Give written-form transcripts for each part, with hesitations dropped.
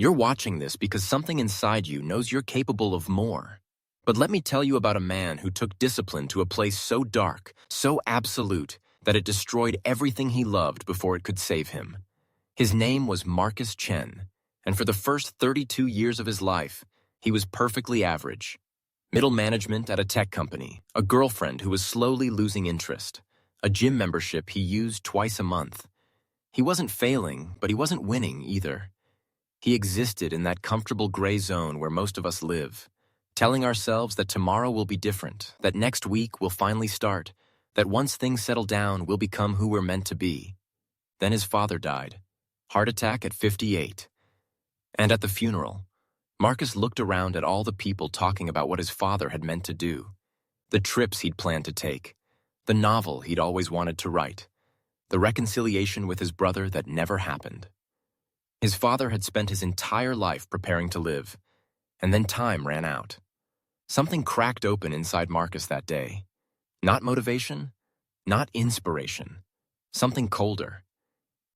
You're watching this because something inside you knows you're capable of more. But let me tell you about a man who took discipline to a place so dark, so absolute, that it destroyed everything he loved before it could save him. His name was Marcus Chen, and for the first 32 years of his life, he was perfectly average. Middle management at a tech company, a girlfriend who was slowly losing interest, a gym membership he used twice a month. He wasn't failing, but he wasn't winning either. He existed in that comfortable gray zone where most of us live, telling ourselves that tomorrow will be different, that next week will finally start, that once things settle down, we'll become who we're meant to be. Then his father died. Heart attack at 58. And at the funeral, Marcus looked around at all the people talking about what his father had meant to do, the trips he'd planned to take, the novel he'd always wanted to write, the reconciliation with his brother that never happened. His father had spent his entire life preparing to live, and then time ran out. Something cracked open inside Marcus that day. Not motivation, not inspiration, something colder.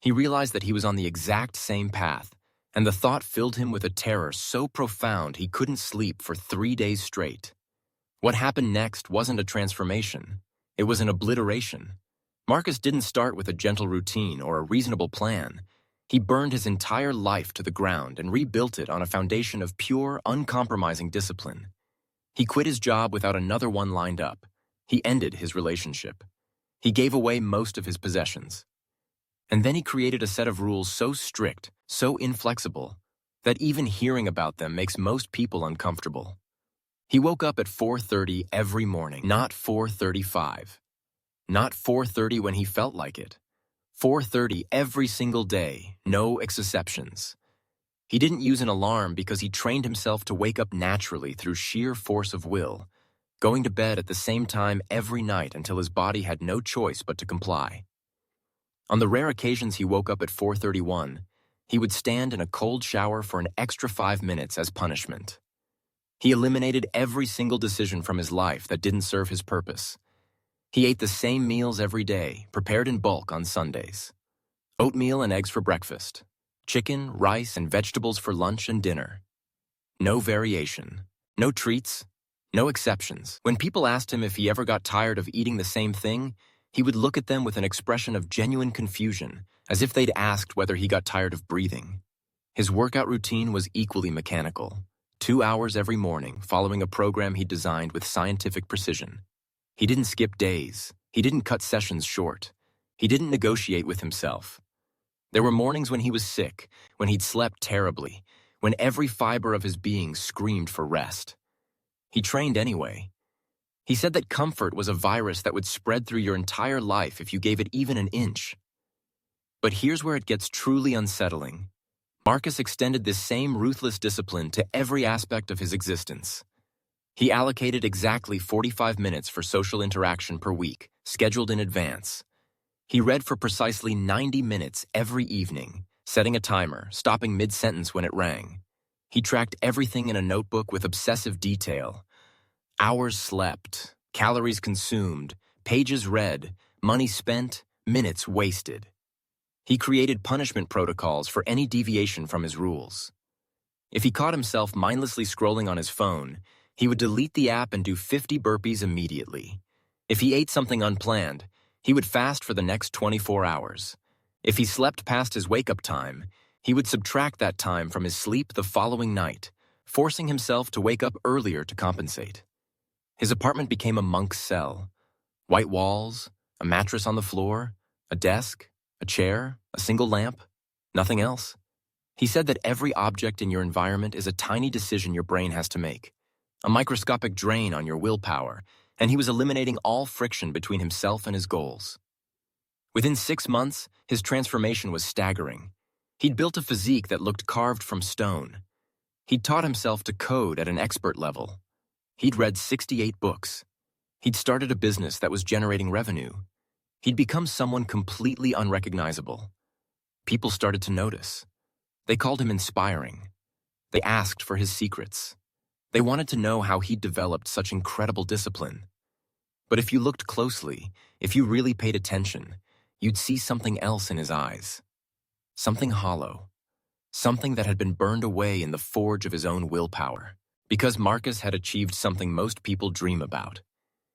He realized that he was on the exact same path, and the thought filled him with a terror so profound he couldn't sleep for 3 days straight. What happened next wasn't a transformation. It was an obliteration. Marcus didn't start with a gentle routine or a reasonable plan. He burned his entire life to the ground and rebuilt it on a foundation of pure, uncompromising discipline. He quit his job without another one lined up. He ended his relationship. He gave away most of his possessions. And then he created a set of rules so strict, so inflexible, that even hearing about them makes most people uncomfortable. He woke up at 4:30 every morning, not 4:35. Not 4:30 when he felt like it. 4:30 every single day, no exceptions. He didn't use an alarm because he trained himself to wake up naturally through sheer force of will, going to bed at the same time every night until his body had no choice but to comply. On the rare occasions he woke up at 4:31, he would stand in a cold shower for an extra 5 minutes as punishment. He eliminated every single decision from his life that didn't serve his purpose. He ate the same meals every day, prepared in bulk on Sundays. Oatmeal and eggs for breakfast. Chicken, rice, and vegetables for lunch and dinner. No variation. No treats. No exceptions. When people asked him if he ever got tired of eating the same thing, he would look at them with an expression of genuine confusion, as if they'd asked whether he got tired of breathing. His workout routine was equally mechanical. 2 hours every morning, following a program he designed with scientific precision. He didn't skip days. He didn't cut sessions short. He didn't negotiate with himself. There were mornings when he was sick, when he'd slept terribly, when every fiber of his being screamed for rest. He trained anyway. He said that comfort was a virus that would spread through your entire life if you gave it even an inch. But here's where it gets truly unsettling. Marcus extended this same ruthless discipline to every aspect of his existence. He allocated exactly 45 minutes for social interaction per week, scheduled in advance. He read for precisely 90 minutes every evening, setting a timer, stopping mid-sentence when it rang. He tracked everything in a notebook with obsessive detail. Hours slept, calories consumed, pages read, money spent, minutes wasted. He created punishment protocols for any deviation from his rules. If he caught himself mindlessly scrolling on his phone, he would delete the app and do 50 burpees immediately. If he ate something unplanned, he would fast for the next 24 hours. If he slept past his wake-up time, he would subtract that time from his sleep the following night, forcing himself to wake up earlier to compensate. His apartment became a monk's cell. White walls, a mattress on the floor, a desk, a chair, a single lamp, nothing else. He said that every object in your environment is a tiny decision your brain has to make, a microscopic drain on your willpower, and he was eliminating all friction between himself and his goals. Within 6 months, his transformation was staggering. He'd built a physique that looked carved from stone. He'd taught himself to code at an expert level. He'd read 68 books. He'd started a business that was generating revenue. He'd become someone completely unrecognizable. People started to notice. They called him inspiring. They asked for his secrets. They wanted to know how he'd developed such incredible discipline. But if you looked closely, if you really paid attention, you'd see something else in his eyes. Something hollow. something that had been burned away in the forge of his own willpower. Because Marcus had achieved something most people dream about.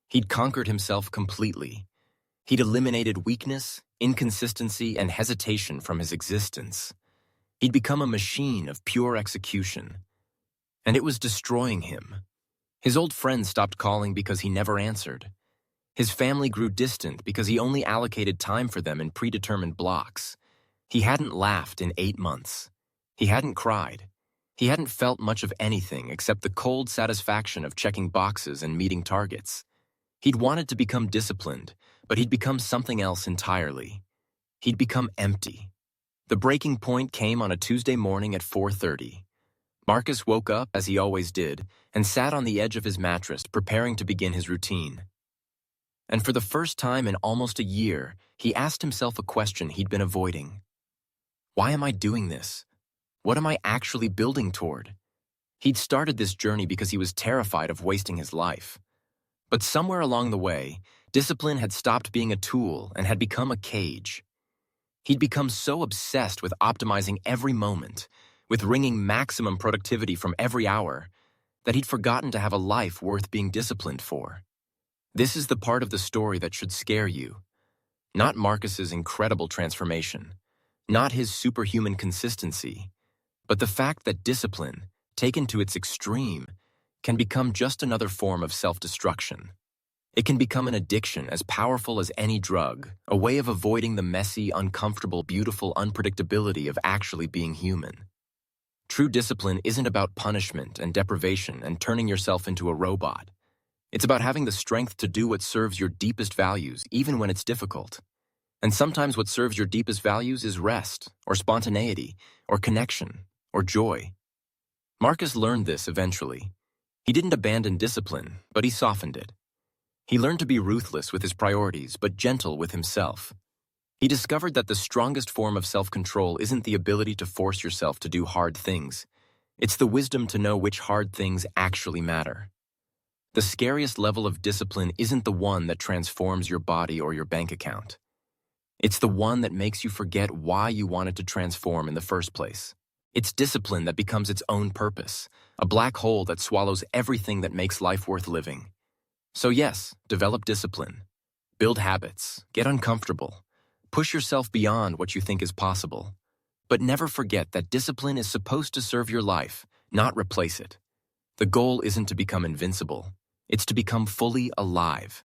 He'd conquered himself completely. He'd eliminated weakness, inconsistency, and hesitation from his existence. He'd become a machine of pure execution. And it was destroying him. His old friends stopped calling because he never answered. His family grew distant because he only allocated time for them in predetermined blocks. He hadn't laughed in 8 months. He hadn't cried. He hadn't felt much of anything except the cold satisfaction of checking boxes and meeting targets. He'd wanted to become disciplined, but he'd become something else entirely. He'd become empty. The breaking point came on a Tuesday morning at 4:30. Marcus woke up, as he always did, and sat on the edge of his mattress, preparing to begin his routine. And for the first time in almost a year, he asked himself a question he'd been avoiding. Why am I doing this? What am I actually building toward? He'd started this journey because he was terrified of wasting his life. But somewhere along the way, discipline had stopped being a tool and had become a cage. He'd become so obsessed with optimizing every moment, with wringing maximum productivity from every hour, that he'd forgotten to have a life worth being disciplined for. This is the part of the story that should scare you. Not Marcus's incredible transformation, not his superhuman consistency, but the fact that discipline, taken to its extreme, can become just another form of self-destruction. It can become an addiction as powerful as any drug, a way of avoiding the messy, uncomfortable, beautiful unpredictability of actually being human. True discipline isn't about punishment and deprivation and turning yourself into a robot. It's about having the strength to do what serves your deepest values, even when it's difficult. And sometimes what serves your deepest values is rest, or spontaneity, or connection, or joy. Marcus learned this eventually. He didn't abandon discipline, but he softened it. He learned to be ruthless with his priorities, but gentle with himself. He discovered that the strongest form of self-control isn't the ability to force yourself to do hard things. It's the wisdom to know which hard things actually matter. The scariest level of discipline isn't the one that transforms your body or your bank account. It's the one that makes you forget why you wanted to transform in the first place. It's discipline that becomes its own purpose, a black hole that swallows everything that makes life worth living. So yes, develop discipline. Build habits. Get uncomfortable. Push yourself beyond what you think is possible. But never forget that discipline is supposed to serve your life, not replace it. The goal isn't to become invincible. It's to become fully alive.